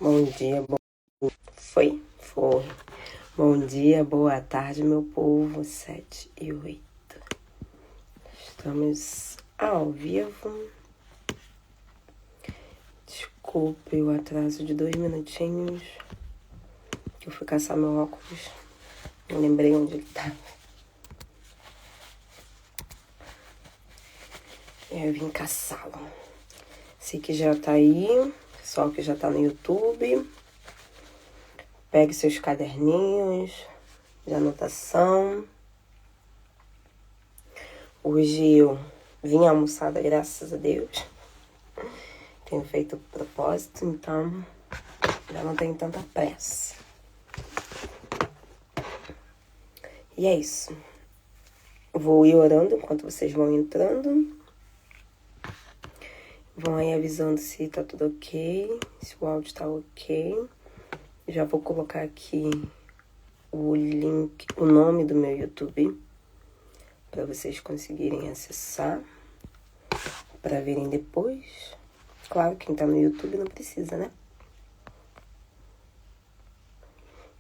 Bom dia, Foi. Bom dia, boa tarde, meu povo. 7h08. Estamos ao vivo. Desculpe o atraso de 2 minutinhos. Que eu fui caçar meu óculos. Eu lembrei onde ele estava. Eu vim caçá-lo. Sei que já tá aí. Pessoal que já tá no YouTube. Pegue seus caderninhos de anotação. Hoje eu vim almoçada, graças a Deus. Tenho feito propósito, então já não tenho tanta pressa. E é isso. Vou ir orando enquanto vocês vão entrando. Vão aí avisando se tá tudo ok, se o áudio tá ok. Já vou colocar aqui o link, o nome do meu YouTube, para vocês conseguirem acessar, para verem depois. Claro, quem tá no YouTube não precisa, né?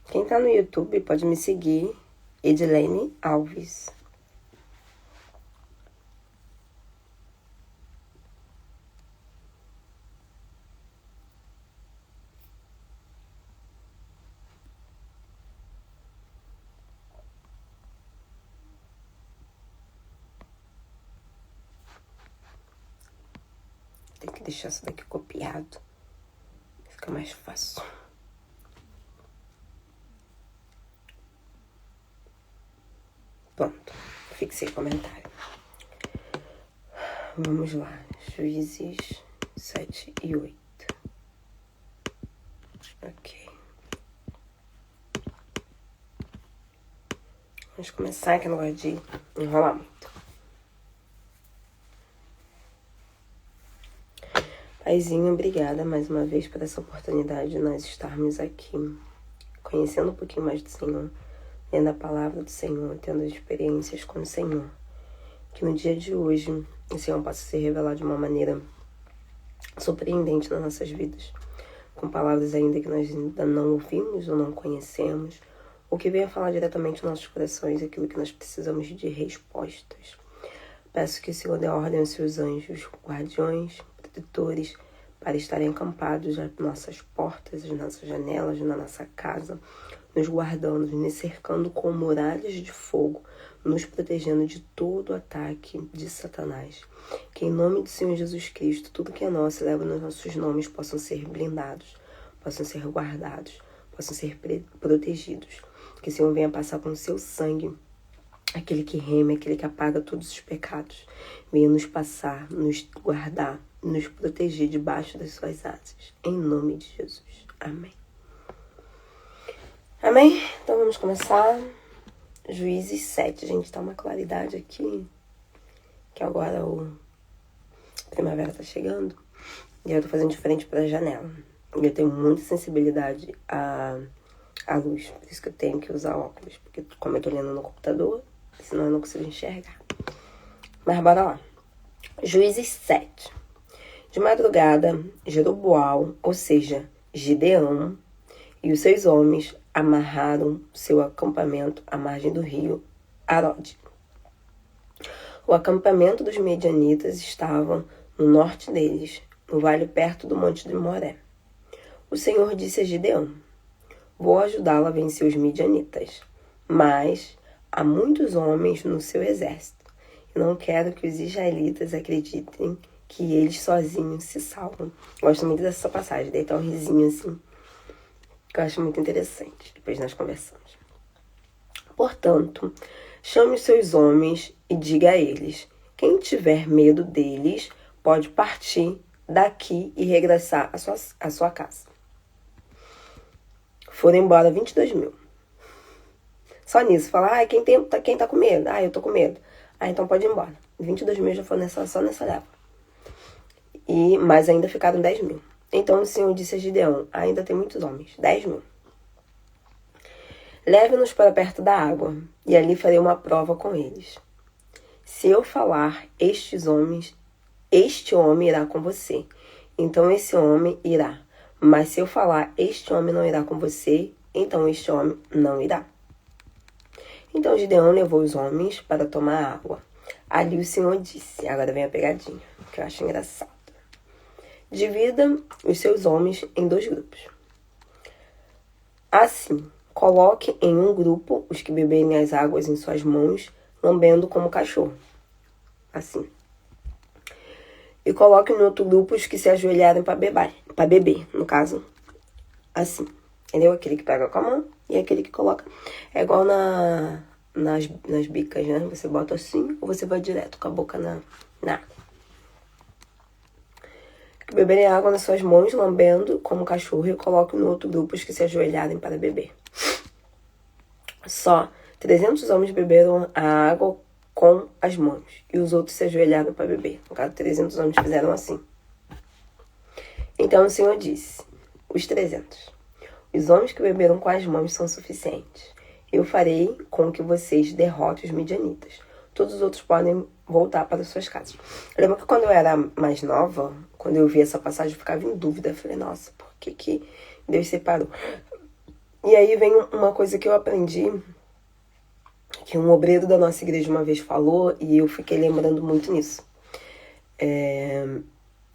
Quem tá no YouTube pode me seguir, Edilene Alves. Tem que deixar isso daqui copiado. Fica mais fácil. Pronto. Fixei o comentário. Vamos lá. Juízes 7:08. Ok. Vamos começar, que eu não gosto de enrolar muito. Paizinho, obrigada mais uma vez por essa oportunidade de nós estarmos aqui, conhecendo um pouquinho mais do Senhor, lendo a palavra do Senhor, tendo experiências com o Senhor. Que no dia de hoje o Senhor possa se revelar de uma maneira surpreendente nas nossas vidas, com palavras ainda que nós ainda não ouvimos ou não conhecemos, ou que venha falar diretamente nos nossos corações aquilo que nós precisamos de respostas. Peço que o Senhor dê ordem aos seus anjos, guardiões, protetores, para estarem acampados nas nossas portas, nas nossas janelas, na nossa casa, nos guardando, nos cercando com muralhas de fogo, nos protegendo de todo ataque de Satanás. Que em nome do Senhor Jesus Cristo, tudo que é nosso, leva nos nossos nomes, possam ser blindados, possam ser guardados, possam ser protegidos. Que o Senhor venha passar com o seu sangue, aquele que reme, aquele que apaga todos os pecados. Venha nos passar, nos guardar, nos proteger debaixo das suas asas. Em nome de Jesus. Amém. Amém? Então vamos começar. Juízes 7. Gente, tá uma claridade aqui. Que agora a primavera tá chegando. E eu tô fazendo diferente pra janela. E eu tenho muita sensibilidade à luz. Por isso que eu tenho que usar óculos. Porque como eu tô lendo no computador, senão eu não consigo enxergar. Mas bora lá. Juízes 7. De madrugada, Jeroboal, ou seja, Gideão, e os seus homens amarraram seu acampamento à margem do rio Arode. O acampamento dos medianitas estava no norte deles, no vale perto do monte de Moré. O Senhor disse a Gideão: vou ajudá-lo a vencer os medianitas, mas há muitos homens no seu exército, e não quero que os israelitas acreditem que eles sozinhos se salvam. Gosto muito dessa passagem, deitar um risinho assim, que eu acho muito interessante. Depois nós conversamos. Portanto, chame os seus homens e diga a eles: quem tiver medo deles pode partir daqui e regressar à sua casa. Foram embora 22.000. Só nisso, falar, quem tá com medo? Eu tô com medo. Então pode ir embora. 22.000 já foram só nessa leva. Mas ainda ficaram 10.000. Então o Senhor disse a Gideão: ainda tem muitos homens, 10.000. Leve-nos para perto da água, e ali farei uma prova com eles. Se eu falar, este homem irá com você. Então esse homem irá. Mas se eu falar, este homem não irá com você, então este homem não irá. Então Gideão levou os homens para tomar água. Ali o Senhor disse, agora vem a pegadinha, que eu acho engraçado. Divida os seus homens em 2 grupos. Assim, coloque em um grupo os que beberem as águas em suas mãos, lambendo como cachorro. Assim. E coloque no outro grupo os que se ajoelharem para beber, no caso. Assim. Entendeu? Aquele que pega com a mão e aquele que coloca. É igual nas bicas, né? Você bota assim ou você vai direto com a boca na água. Que beberem água nas suas mãos, lambendo como cachorro, e coloque no outro grupo os que se ajoelharem para beber. Só 300 homens beberam a água com as mãos, e os outros se ajoelharam para beber. No caso, 300 homens fizeram assim. Então o Senhor disse, os 300. Os homens que beberam com as mãos são suficientes. Eu farei com que vocês derrotem os midianitas. Todos os outros podem voltar para suas casas. Eu lembro que quando eu era mais nova, quando eu vi essa passagem, eu ficava em dúvida. Eu falei, nossa, por que Deus separou? E aí vem uma coisa que eu aprendi, que um obreiro da nossa igreja uma vez falou, e eu fiquei lembrando muito nisso.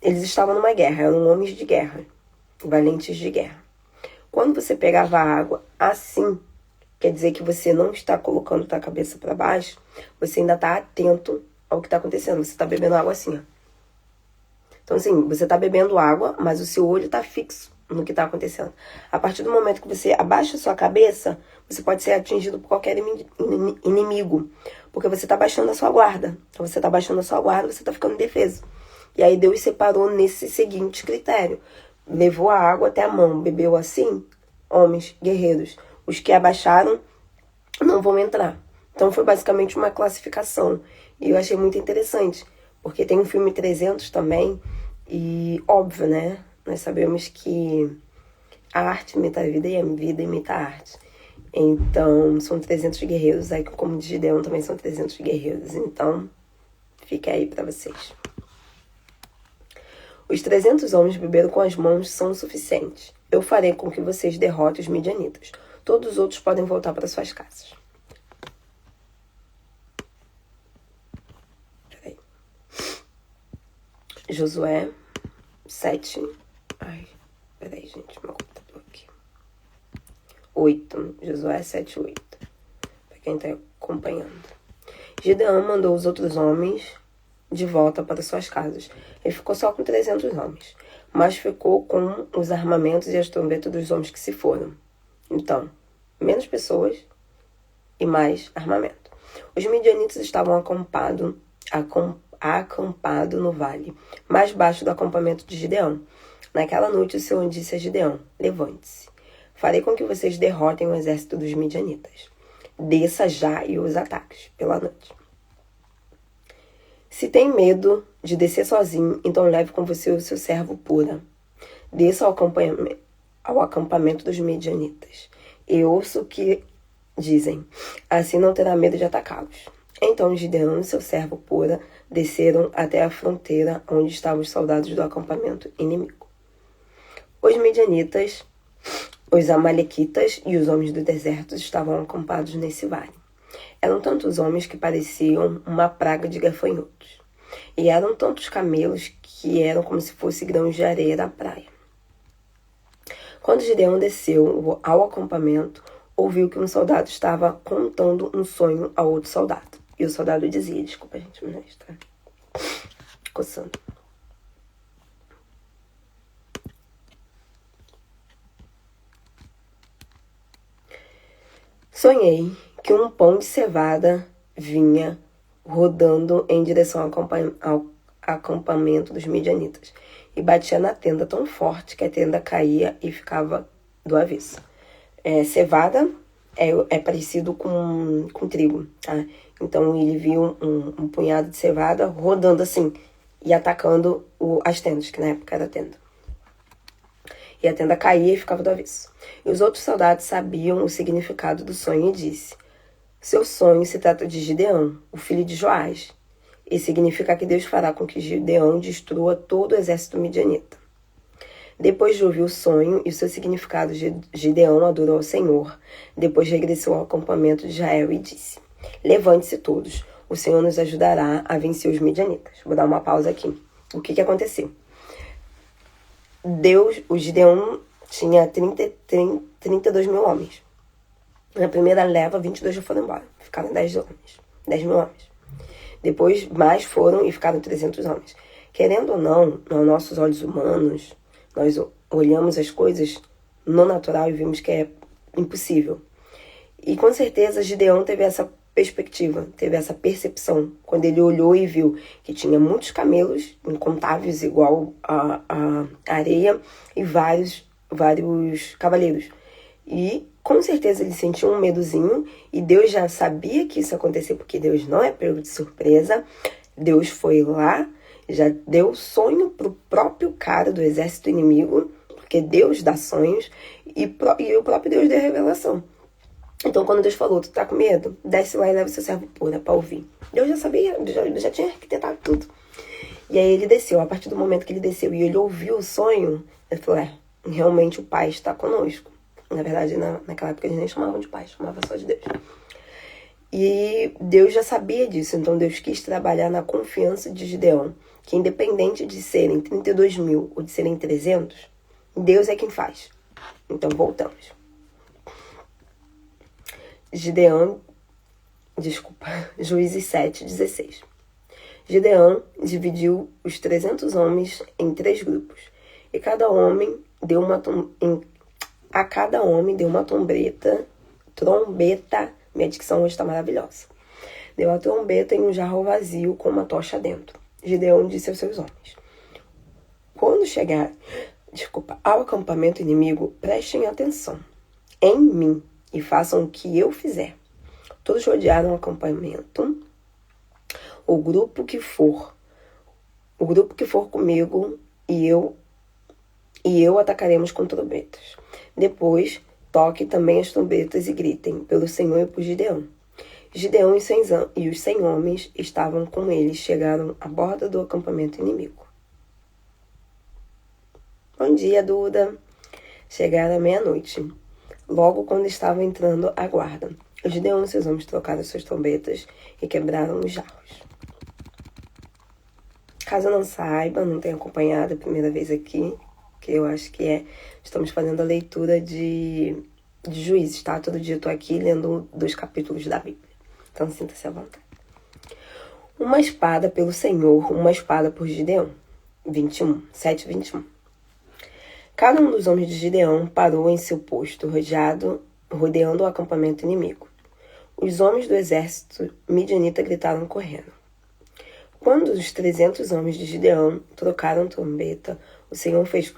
Eles estavam numa guerra, eram homens de guerra, valentes de guerra. Quando você pegava a água assim, quer dizer que você não está colocando a cabeça para baixo, você ainda está atento ao que está acontecendo. Você está bebendo água assim, ó. Então, assim, você está bebendo água, mas o seu olho está fixo no que está acontecendo. A partir do momento que você abaixa a sua cabeça, você pode ser atingido por qualquer inimigo, porque você está baixando a sua guarda. Então, você está baixando a sua guarda, você está ficando indefeso. E aí Deus separou nesse seguinte critério. Levou a água até a mão, bebeu assim, homens guerreiros. Os que abaixaram não vão entrar. Então foi basicamente uma classificação. E eu achei muito interessante, porque tem um filme 300 também, e óbvio, né? Nós sabemos que a arte imita a vida e a vida imita a arte. Então são 300 guerreiros, aí como de Gideão também são 300 guerreiros. Então fica aí pra vocês. Os 300 homens beberam com as mãos são suficientes. Eu farei com que vocês derrotem os midianitas. Todos os outros podem voltar para suas casas. Peraí. Josué 7. Ai, peraí, gente, meu computador aqui. 8. Josué 7, 8. Para quem está acompanhando. Gideão mandou os outros homens de volta para suas casas. Ele ficou só com 300 homens, mas ficou com os armamentos e as trombetas dos homens que se foram. Então, menos pessoas e mais armamento. Os midianitas estavam acampados no vale, mais baixo do acampamento de Gideão. Naquela noite o Senhor disse a Gideão, levante-se. Farei com que vocês derrotem o exército dos midianitas. Desça já e os ataques pela noite. Se tem medo de descer sozinho, então leve com você o seu servo Pura. Desça ao acampamento dos midianitas. E ouça o que dizem. Assim não terá medo de atacá-los. Então Gideão e seu servo Pura desceram até a fronteira onde estavam os soldados do acampamento inimigo. Os midianitas, os amalequitas e os homens do deserto estavam acampados nesse vale. Eram tantos homens que pareciam uma praga de gafanhotos. E eram tantos camelos que eram como se fossem grãos de areia da praia. Quando Gideão desceu ao acampamento, ouviu que um soldado estava contando um sonho a outro soldado. E o soldado dizia, desculpa gente, mas está coçando. Sonhei que um pão de cevada vinha rodando em direção ao acampamento dos midianitas e batia na tenda tão forte que a tenda caía e ficava do avesso. Cevada é parecido com trigo, tá? Então ele viu um punhado de cevada rodando assim e atacando as tendas, que na época era tenda. E a tenda caía e ficava do avesso. E os outros soldados sabiam o significado do sonho e disse: seu sonho se trata de Gideão, o filho de Joás. E significa que Deus fará com que Gideão destrua todo o exército midianita. Depois de ouvir o sonho e o seu significado, Gideão adorou ao Senhor. Depois regressou ao acampamento de Israel e disse: Levante-se todos, o Senhor nos ajudará a vencer os midianitas. Vou dar uma pausa aqui. O que aconteceu? O Gideão tinha 32 mil homens. Na primeira leva, 22 já foram embora. Ficaram 10 mil homens. Depois, mais foram e ficaram 300 homens. Querendo ou não, aos nossos olhos humanos, nós olhamos as coisas no natural e vimos que é impossível. E com certeza Gideão teve essa perspectiva, teve essa percepção, quando ele olhou e viu que tinha muitos camelos, incontáveis igual a areia, e vários cavaleiros. E com certeza ele sentiu um medozinho, e Deus já sabia que isso ia acontecer, porque Deus não é pego de surpresa. Deus foi lá, já deu sonho pro próprio cara do exército inimigo, porque Deus dá sonhos, e o próprio Deus deu a revelação. Então, quando Deus falou, tu tá com medo? Desce lá e leva o seu servo pura pra ouvir. Deus já sabia, já tinha arquitetado tudo. E aí ele desceu. A partir do momento que ele desceu e ele ouviu o sonho, ele falou, realmente o Pai está conosco. Na verdade, naquela época eles nem chamavam de Pai, chamavam só de Deus. E Deus já sabia disso, então Deus quis trabalhar na confiança de Gideão, que independente de serem 32 mil ou de serem 300, Deus é quem faz. Então, voltamos. Juízes 7:16. Gideão dividiu os 300 homens em 3 grupos, e a cada homem deu uma trombeta, minha dicção hoje está maravilhosa. Deu a trombeta em um jarro vazio com uma tocha dentro. Gideão disse aos seus homens: quando chegar ao acampamento inimigo, prestem atenção em mim e façam o que eu fizer. Todos rodearam o acampamento. O grupo que for comigo e eu atacaremos com trombetas. Depois, toque também as trombetas e gritem pelo Senhor e por Gideão. Gideão e os 100 homens estavam com ele, chegaram à borda do acampamento inimigo. Bom dia, Duda. Chegaram à meia-noite, logo quando estava entrando a guarda. Gideão e seus homens trocaram suas trombetas e quebraram os jarros. Caso não saiba, não tenha acompanhado a primeira vez aqui, que eu acho que estamos fazendo a leitura de Juízes, tá? Todo dia eu tô aqui lendo 2 capítulos da Bíblia. Então sinta-se à vontade. Uma espada pelo Senhor, uma espada por Gideão. 7:21. Cada um dos homens de Gideão parou em seu posto, rodeando o acampamento inimigo. Os homens do exército midianita gritaram correndo. Quando os 300 homens de Gideão trocaram trombeta, o Senhor fez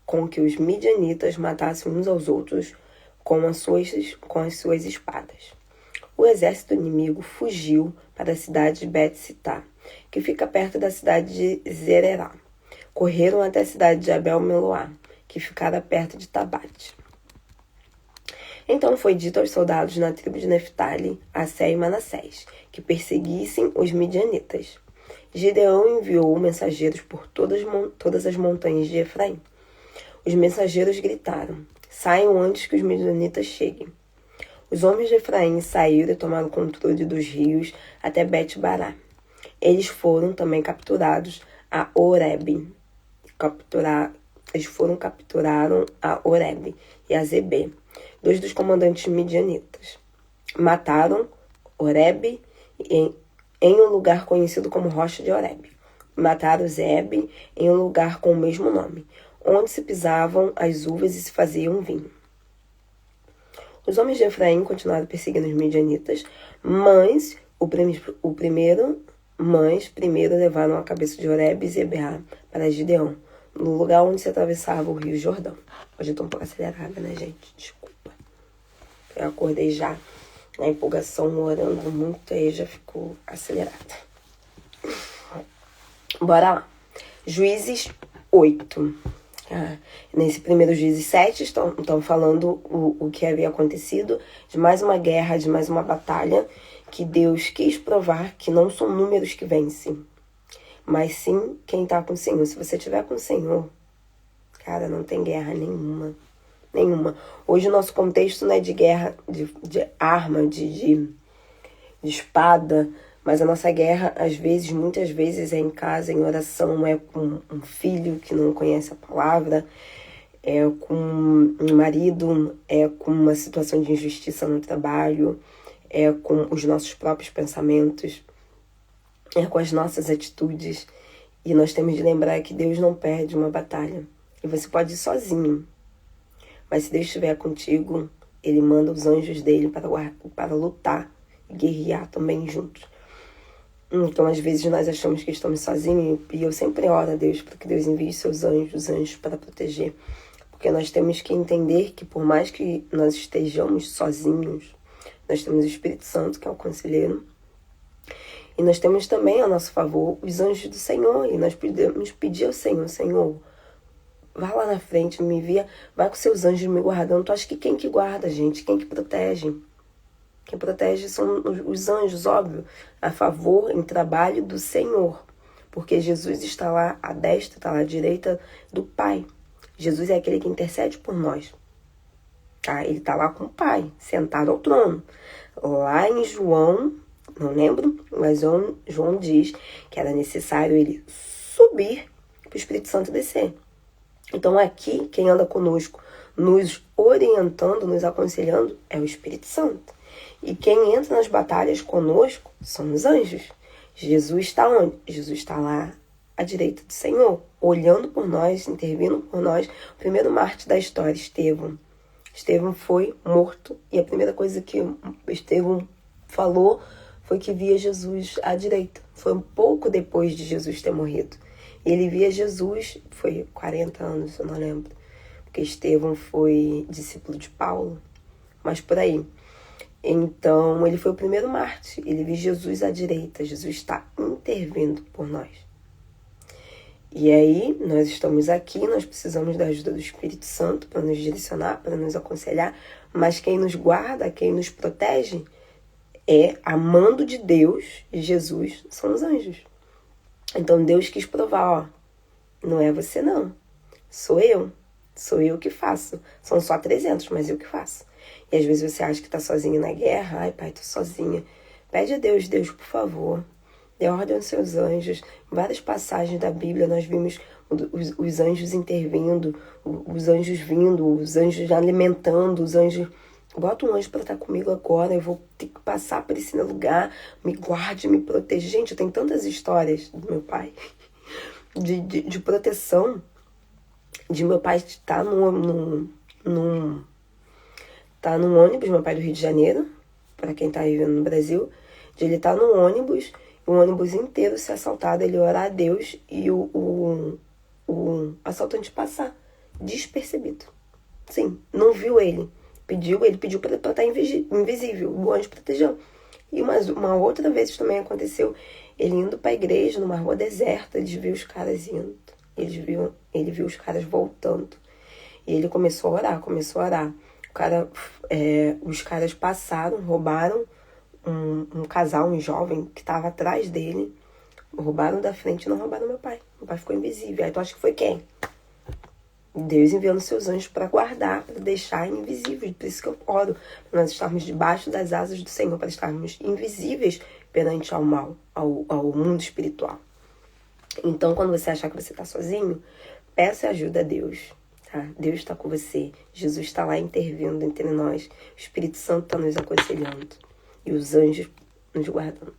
com que os midianitas matassem uns aos outros com as suas espadas. O exército inimigo fugiu para a cidade de Bet-Sitá, que fica perto da cidade de Zererá. Correram até a cidade de Abel-Meloá, que ficara perto de Tabate. Então foi dito aos soldados na tribo de Neftali, Assé e Manassés, que perseguissem os midianitas. Gideão enviou mensageiros por todas as montanhas de Efraim. Os mensageiros gritaram: saiam antes que os midianitas cheguem. Os homens de Efraim saíram e tomaram controle dos rios até Bet-Bará. Eles foram também capturados a Oreb. Capturaram a Oreb e a Zebê, 2 dos comandantes midianitas. Mataram Oreb em um lugar conhecido como Rocha de Oreb. Mataram Zeb em um lugar com o mesmo nome, onde se pisavam as uvas e se faziam vinho. Os homens de Efraim continuaram perseguindo os midianitas, mas primeiro levaram a cabeça de Oreb e Zebeá para Gideão, no lugar onde se atravessava o rio Jordão. Hoje eu tô um pouco acelerada, né, gente? Desculpa. Eu acordei já na empolgação, orando muito, aí já ficou acelerada. Bora lá. Juízes 8. Nesse primeiro Juízes 7, estão falando o que havia acontecido, de mais uma guerra, de mais uma batalha, que Deus quis provar que não são números que vencem, mas sim quem está com o Senhor. Se você estiver com o Senhor, Cara, não tem guerra nenhuma. Nenhuma. Hoje o nosso contexto não é de guerra, de arma, de espada, mas a nossa guerra, às vezes, muitas vezes, é em casa, em oração, é com um filho que não conhece a palavra, é com um marido, é com uma situação de injustiça no trabalho, é com os nossos próprios pensamentos, é com as nossas atitudes. E nós temos de lembrar que Deus não perde uma batalha. E você pode ir sozinho, mas se Deus estiver contigo, Ele manda os anjos dele para lutar e guerrear também juntos. Então, às vezes, nós achamos que estamos sozinhos, e eu sempre oro a Deus para que Deus envie seus anjos, os anjos para proteger. Porque nós temos que entender que, por mais que nós estejamos sozinhos, nós temos o Espírito Santo, que é o conselheiro, e nós temos também, a nosso favor, os anjos do Senhor, e nós podemos pedir ao Senhor: Senhor, vá lá na frente, me envia, vai com seus anjos me guardando. Tu acha que quem que guarda, gente? Quem que protege? Quem protege são os anjos, óbvio, a favor, em trabalho do Senhor. Porque Jesus está lá à destra, está lá à direita do Pai. Jesus é aquele que intercede por nós. Tá? Ele está lá com o Pai, sentado ao trono. Lá em João, não lembro, mas João diz que era necessário ele subir para o Espírito Santo descer. Então aqui, quem anda conosco, nos orientando, nos aconselhando, é o Espírito Santo. E quem entra nas batalhas conosco são os anjos. Jesus está onde? Jesus está lá à direita do Senhor, olhando por nós, intervindo por nós. O primeiro mártir da história, Estevão. Estevão foi morto e a primeira coisa que Estevão falou foi que via Jesus à direita. Foi um pouco depois de Jesus ter morrido. Ele via Jesus, foi 40 anos, eu não lembro, porque Estevão foi discípulo de Paulo, mas por aí. Então, ele foi o primeiro mártir, ele viu Jesus à direita, Jesus está intervindo por nós. E aí, nós estamos aqui, nós precisamos da ajuda do Espírito Santo para nos direcionar, para nos aconselhar, mas quem nos guarda, quem nos protege, é a mando de Deus e Jesus, são os anjos. Então, Deus quis provar, ó, não é você não, sou eu que faço. São só 300, mas eu que faço. E às vezes você acha que está sozinho na guerra. Ai, pai, tô sozinha. Pede a Deus, Deus, por favor, dê ordem aos seus anjos. Em várias passagens da Bíblia nós vimos os anjos intervindo, os anjos vindo, os anjos alimentando, os anjos... Bota um anjo para estar comigo agora, eu vou ter que passar por esse lugar, me guarde, me proteja. Gente, eu tenho tantas histórias do meu pai, de proteção, de meu pai estar tá num ônibus, meu pai do Rio de Janeiro, para quem tá vivendo no Brasil, de ele estar num ônibus, o ônibus inteiro ser assaltado, ele orar a Deus e o assaltante passar despercebido. Sim, não viu ele. Ele pediu para estar invisível, o anjo protegeu. E uma outra vez também aconteceu, ele indo para a igreja, numa rua deserta, ele viu os caras indo, ele viu os caras voltando. E ele começou a orar. Os caras passaram, roubaram um casal, um jovem que estava atrás dele, roubaram da frente e não roubaram meu pai. Meu pai ficou invisível. Aí tu acha que foi quem? Deus enviando seus anjos para guardar, para deixar invisíveis. Por isso que eu oro, para nós estarmos debaixo das asas do Senhor, para estarmos invisíveis perante ao mal, ao mundo espiritual. Então, quando você achar que você está sozinho, peça ajuda a Deus. Tá? Deus está com você. Jesus está lá intervindo entre nós. O Espírito Santo está nos aconselhando. E os anjos nos guardando.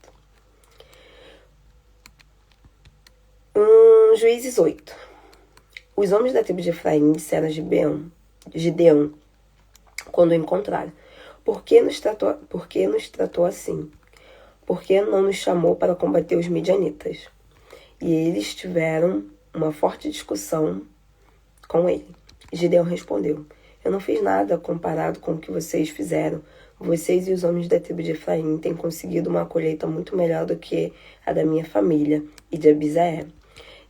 Juízes 8. Os homens da tribo de Efraim disseram a Gideão, quando o encontraram: Por que nos tratou assim? Por que não nos chamou para combater os midianitas? E eles tiveram uma forte discussão com ele. Gideão respondeu: Eu não fiz nada comparado com o que vocês fizeram. Vocês e os homens da tribo de Efraim têm conseguido uma colheita muito melhor do que a da minha família e de Abisaé.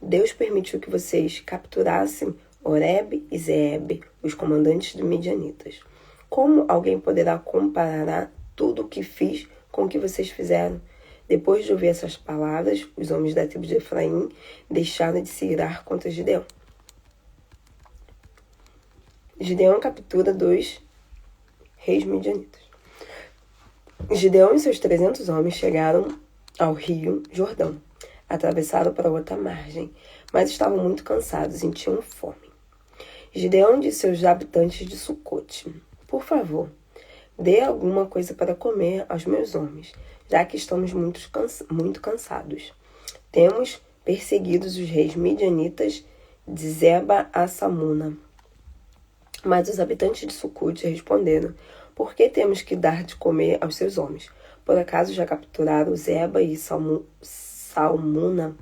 Deus permitiu que vocês capturassem Oreb e Zeeb, os comandantes de midianitas. Como alguém poderá comparar tudo o que fiz com o que vocês fizeram? Depois de ouvir essas palavras, os homens da tribo de Efraim deixaram de se irar contra Gideão. Gideão captura 2 reis midianitas. Gideão e seus 300 homens chegaram ao rio Jordão. Atravessaram para outra margem, mas estavam muito cansados e tinham fome. Gideão disse aos habitantes de Sucote: por favor, dê alguma coisa para comer aos meus homens, já que estamos muito cansados. Temos perseguidos os reis midianitas de Zeba a Salmuna. Mas os habitantes de Sucote responderam: por que temos que dar de comer aos seus homens? Por acaso já capturaram Zeba e Salmuna?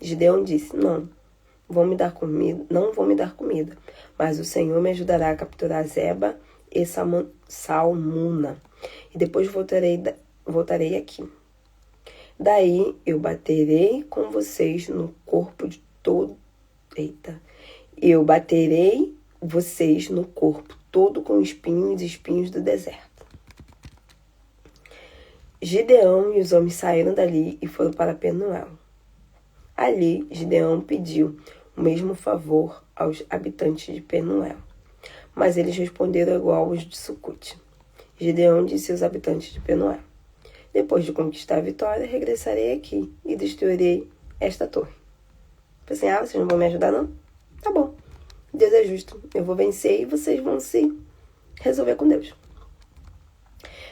Gideão disse: não vão me dar comida, mas o Senhor me ajudará a capturar Zeba e Salmuna, e depois voltarei aqui. Daí eu baterei com vocês no corpo de todo... Eu baterei vocês no corpo todo com espinhos e espinhos do deserto. Gideão e os homens saíram dali e foram para Penuel. Ali, Gideão pediu o mesmo favor aos habitantes de Penuel, mas eles responderam igual aos de Sucote. Gideão disse aos habitantes de Penuel: depois de conquistar a vitória, regressarei aqui e destruirei esta torre. Pensei: vocês não vão me ajudar, não? Tá bom. Deus é justo. Eu vou vencer e vocês vão se resolver com Deus.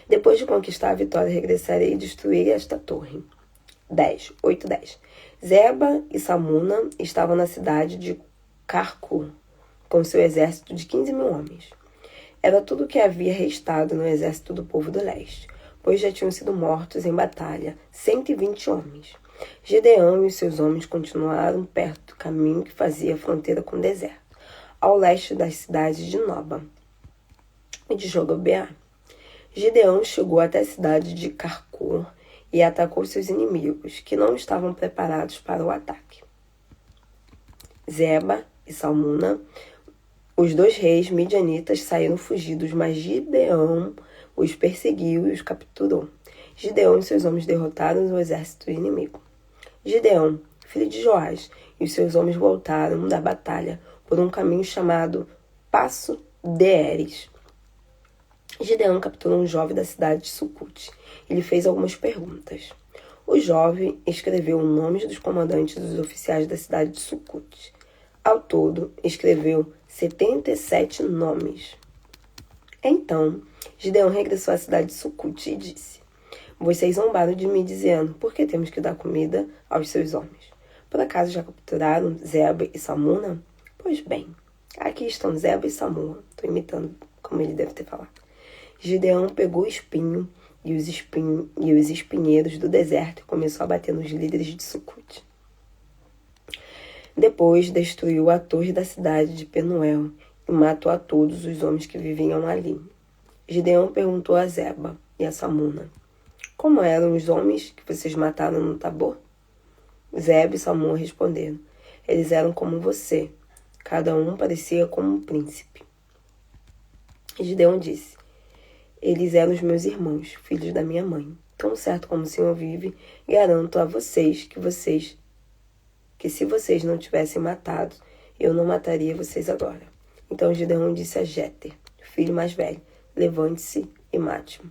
Depois de conquistar a vitória, regressarei e destruirei esta torre. 8:10. Zeba e Salmuna estavam na cidade de Carcor, com seu exército de 15.000 homens. Era tudo o que havia restado no exército do povo do leste, pois já tinham sido mortos em batalha 120 homens. Gideão e os seus homens continuaram perto do caminho que fazia fronteira com o deserto, ao leste das cidades de Noba e de Jogobeá. Gideão chegou até a cidade de Carcor e atacou seus inimigos, que não estavam preparados para o ataque. Zeba e Salmuna, os 2 reis midianitas, saíram fugidos, mas Gideão os perseguiu e os capturou. Gideão e seus homens derrotaram o exército inimigo. Gideão, filho de Joás, e os seus homens voltaram da batalha por um caminho chamado Passo de Eres. Gideão capturou um jovem da cidade de Sucote e lhe fez algumas perguntas. O jovem escreveu os nomes dos comandantes e dos oficiais da cidade de Sucote. Ao todo, escreveu 77 nomes. Então, Gideão regressou à cidade de Sucote e disse: vocês zombaram de mim dizendo: por que temos que dar comida aos seus homens? Por acaso já capturaram Zeba e Salmuna? Pois bem, aqui estão Zeba e Salmuna. Estou imitando como ele deve ter falado. Gideão pegou o espinho e os espinheiros do deserto e começou a bater nos líderes de Sucote. Depois destruiu a torre da cidade de Penuel e matou a todos os homens que viviam ali. Gideão perguntou a Zeba e a Salmuna: como eram os homens que vocês mataram no Tabor? Zeba e Salmuna responderam: eles eram como você, cada um parecia como um príncipe. Gideão disse: eles eram os meus irmãos, filhos da minha mãe. Tão certo como o Senhor vive, garanto a vocês que se vocês não tivessem matado, eu não mataria vocês agora. Então Gideão disse a Jéter, filho mais velho: levante-se e mate-o.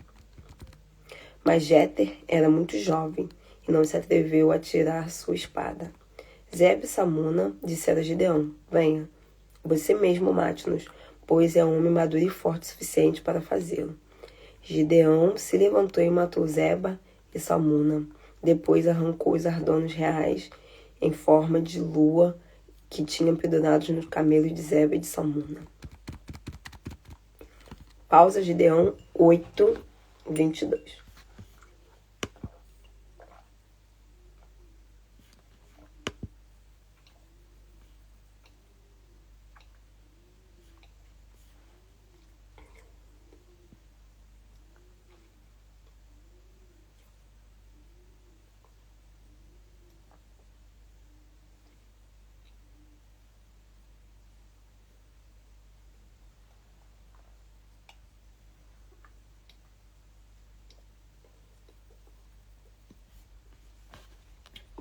Mas Jéter era muito jovem e não se atreveu a tirar sua espada. Zeba e Salmuna disseram a Gideão: venha, você mesmo mate-nos, pois é um homem maduro e forte o suficiente para fazê-lo. Gideão se levantou e matou Zeba e Salmuna. Depois arrancou os ardônios reais em forma de lua que tinham pendurados nos camelos de Zeba e de Salmuna. Pausa. Gideão 8:22.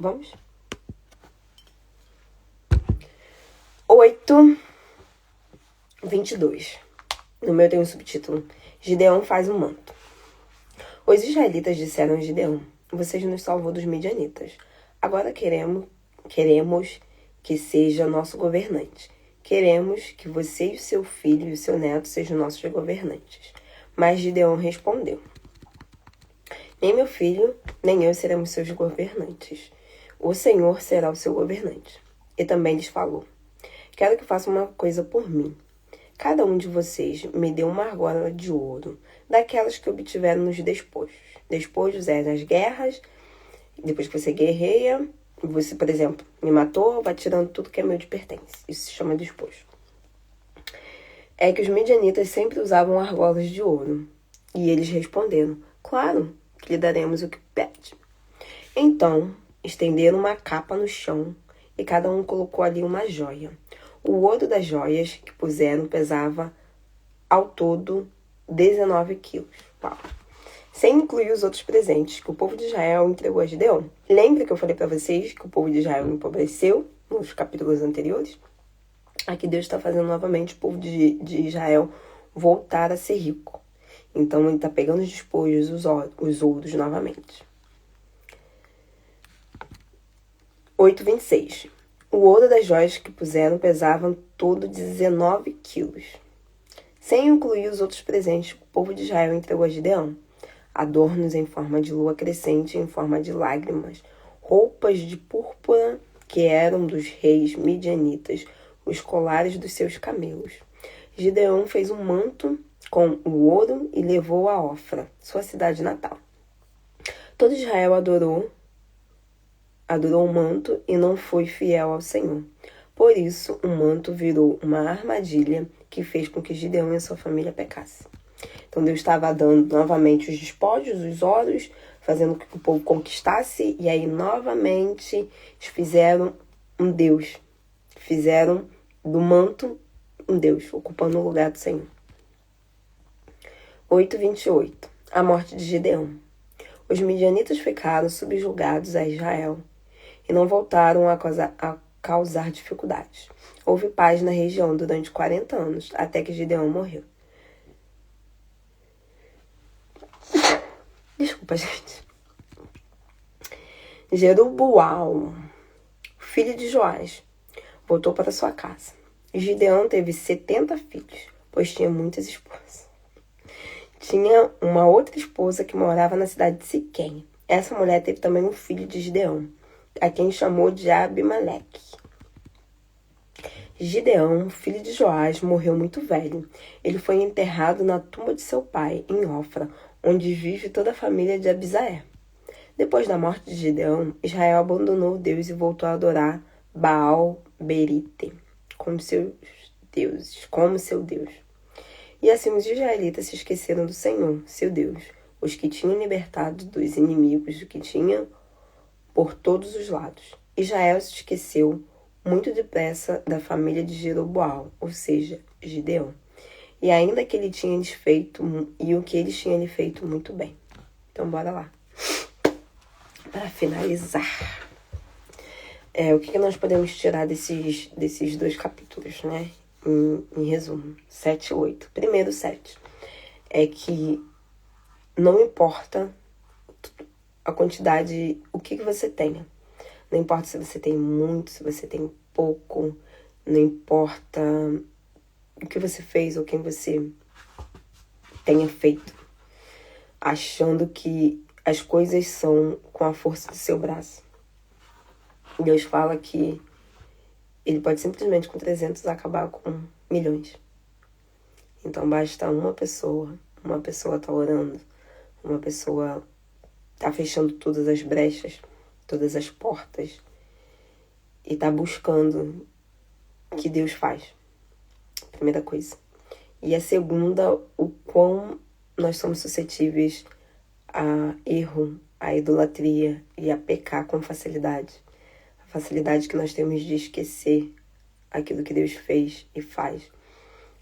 Vamos? 8:23. 22. No meu tem um subtítulo: Gideão faz um manto. Os israelitas disseram a Gideão: Você nos salvou dos midianitas. Agora queremos que seja nosso governante. Queremos que você e o seu filho e o seu neto sejam nossos governantes. Mas Gideão respondeu: Nem meu filho, nem eu seremos seus governantes. O Senhor será o seu governante. E também lhes falou: Quero que faça uma coisa por mim. Cada um de vocês me dê uma argola de ouro, daquelas que obtiveram nos despojos. Despojos é nas guerras, depois que você guerreia, você, por exemplo, me matou, vai tirando tudo que é meu de pertence. Isso se chama despojo. É que os midianitas sempre usavam argolas de ouro. E eles responderam: Claro, que lhe daremos o que pede. Então, estenderam uma capa no chão e cada um colocou ali uma joia. O ouro das joias que puseram pesava ao todo 19 quilos. Uau. Sem incluir os outros presentes que o povo de Israel entregou a Gideão. Lembra que eu falei para vocês que o povo de Israel empobreceu nos capítulos anteriores? Aqui Deus está fazendo novamente o povo de Israel voltar a ser rico. Então ele está pegando os despojos, os ouros novamente. 8,26. O ouro das joias que puseram pesavam todo 19 quilos. Sem incluir os outros presentes que o povo de Israel entregou a Gideão. Adornos em forma de lua crescente, em forma de lágrimas. Roupas de púrpura que eram dos reis midianitas, os colares dos seus camelos. Gideão fez um manto com o ouro e levou a Ofra, sua cidade natal. Todo Israel adorou o manto e não foi fiel ao Senhor. Por isso, o manto virou uma armadilha que fez com que Gideão e sua família pecassem. Então, Deus estava dando novamente os despojos, os ouros, fazendo com que o povo conquistasse, e aí, novamente, eles fizeram um Deus. Fizeram do manto um Deus, ocupando o lugar do Senhor. 8,28. A morte de Gideão. Os midianitas ficaram subjugados a Israel e não voltaram a causar dificuldades. Houve paz na região durante 40 anos, até que Gideão morreu. Desculpa, gente. Jeruboão, filho de Joás, voltou para sua casa. Gideão teve 70 filhos, pois tinha muitas esposas. Tinha uma outra esposa que morava na cidade de Siquém. Essa mulher teve também um filho de Gideão, a quem chamou de Abimeleque. Gideão, filho de Joás, morreu muito velho. Ele foi enterrado na tumba de seu pai, em Ofra, onde vive toda a família de Abisaé. Depois da morte de Gideão, Israel abandonou Deus e voltou a adorar Baal-berite como seu Deus. E assim os israelitas se esqueceram do Senhor, seu Deus, os que tinham libertado dos inimigos, que tinham por todos os lados. Israel se esqueceu muito depressa da família de Jeroboão, ou seja, Gideão. E ainda que ele tinha desfeito, e o que eles tinham feito muito bem. Então, bora lá. Para finalizar, o que nós podemos tirar desses dois capítulos, né? Em resumo, 7 e 8. Primeiro, 7. É que não importa a quantidade, o que você tenha. Não importa se você tem muito, se você tem pouco. Não importa o que você fez ou quem você tenha feito. Achando que as coisas são com a força do seu braço. Deus fala que ele pode simplesmente com 300 acabar com milhões. Então basta uma pessoa tá orando, uma pessoa tá fechando todas as brechas, todas as portas e tá buscando o que Deus faz. Primeira coisa. E a segunda, o quão nós somos suscetíveis a erro, a idolatria e a pecar com facilidade. A facilidade que nós temos de esquecer aquilo que Deus fez e faz.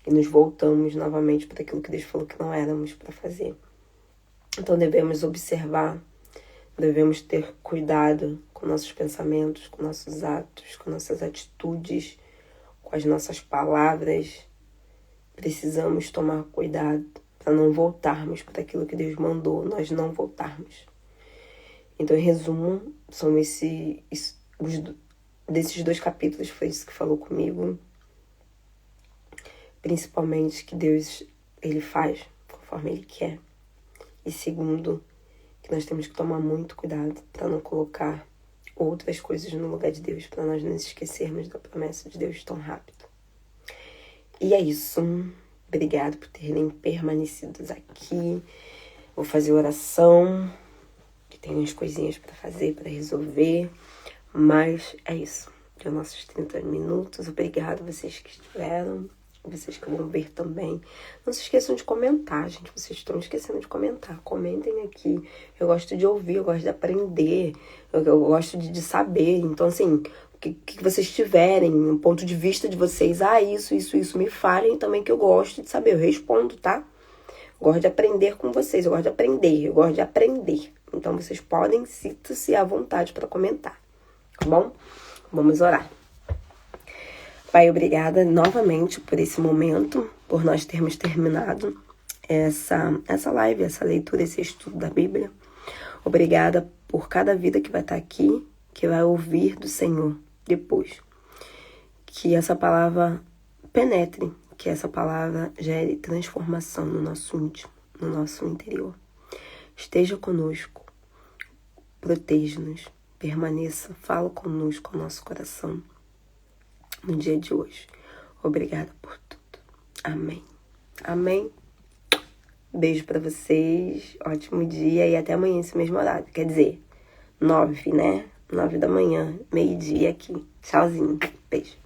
E nos voltamos novamente para aquilo que Deus falou que não éramos para fazer. Então devemos observar, devemos ter cuidado com nossos pensamentos, com nossos atos, com nossas atitudes, com as nossas palavras precisamos tomar cuidado para não voltarmos para aquilo que Deus mandou, nós não voltarmos. Então, em resumo, são desses 2 capítulos, foi isso que falou comigo. Principalmente que Deus, Ele faz conforme Ele quer. E segundo, que nós temos que tomar muito cuidado para não colocar outras coisas no lugar de Deus, para nós não nos esquecermos da promessa de Deus tão rápido. E é isso. Obrigado por terem permanecido aqui. Vou fazer oração, que tem umas coisinhas para fazer, para resolver. Mas é isso. Deu nossos 30 minutos. Obrigado vocês que estiveram. Vocês que vão ver também. Não se esqueçam de comentar, gente. Vocês estão esquecendo de comentar. Comentem aqui. Eu gosto de ouvir, eu gosto de aprender. Eu gosto de saber. Então, assim, o que vocês tiverem, um ponto de vista de vocês. Isso, me falem também, que eu gosto de saber. Eu respondo, tá? Eu gosto de aprender com vocês. Eu gosto de aprender. Então, vocês podem sinta-se à vontade para comentar. Tá bom? Vamos orar. Pai, obrigada novamente por esse momento, por nós termos terminado essa live, essa leitura, esse estudo da Bíblia. Obrigada por cada vida que vai estar aqui, que vai ouvir do Senhor depois. Que essa palavra penetre, que essa palavra gere transformação no nosso íntimo, no nosso interior. Esteja conosco, proteja-nos, permaneça, fala conosco, com o nosso coração. No dia de hoje. Obrigada por tudo. Amém. Amém. Beijo pra vocês. Ótimo dia e até amanhã esse mesmo horário. Quer dizer, 9, né? 9 da manhã, meio-dia aqui. Tchauzinho. Beijo.